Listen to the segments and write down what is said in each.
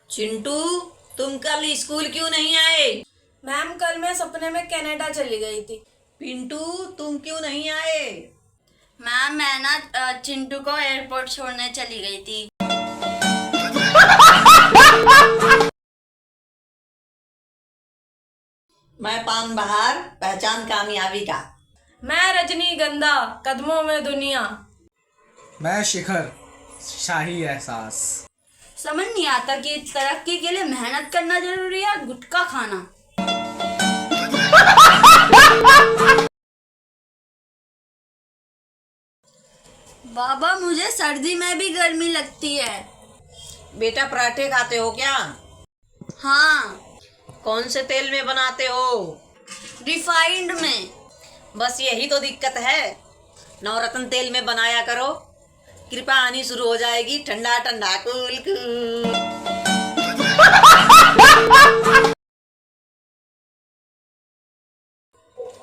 चिंटू, तुम कल स्कूल क्यों नहीं आए? मैम कल मैं सपने में कनाडा चली गई थी। पिंटू, तुम क्यों नहीं आए? मैम मैं ना चिंटू को एयरपोर्ट छोड़ने चली गई थी। मैं पान बहार, पहचान कामयाबी का। मैं रजनीगंधा, कदमों में दुनिया। मैं शिखर, शाही एहसास। समझ नहीं आता कि तरक्की के लिए मेहनत करना जरूरी है, गुटखा खाना। बाबा मुझे सर्दी में भी गर्मी लगती है। बेटा, पराठे खाते हो क्या? हाँ, कौन से तेल में बनाते हो? रिफाइंड में। बस यही तो दिक्कत है। नवरत्न तेल में बनाया करो, कृपा आनी शुरू हो जाएगी। ठंडा ठंडा कूल कूल।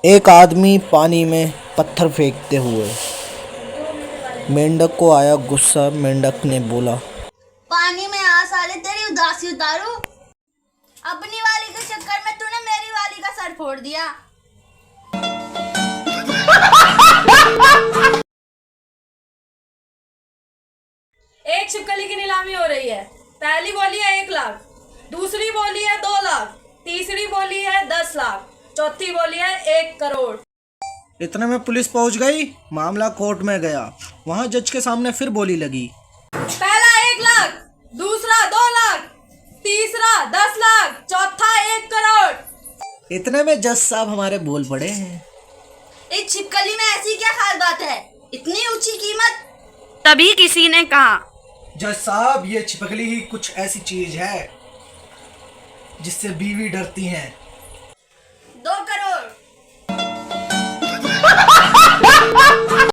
एक आदमी पानी में पत्थर फेंकते हुए। मेंढक को आया गुस्सा। मेंढक ने बोला, पानी में आ साले तेरी उदासी उतारू। अपनी वाली के चक्कर में तूने मेरी वाली का सर फोड़ दिया। एक छिपकली की नीलामी हो रही है। पहली बोली है 1 लाख, दूसरी बोली है 2 लाख, तीसरी बोली है 10 लाख, चौथी बोली है 1 करोड़। इतने में पुलिस पहुंच गई। मामला कोर्ट में गया। वहां जज के सामने फिर बोली लगी। पहला 1 लाख, दूसरा 2 लाख, तीसरा 10 लाख, चौथा 1 करोड़। इतने में जज साहब हमारे बोल पड़े हैं। इस छिपकली में ऐसी क्या खास बात है, इतनी ऊंची कीमत? तभी किसी ने कहा, जज साहब, ये छिपकली ही कुछ ऐसी चीज है जिससे बीवी डरती हैं।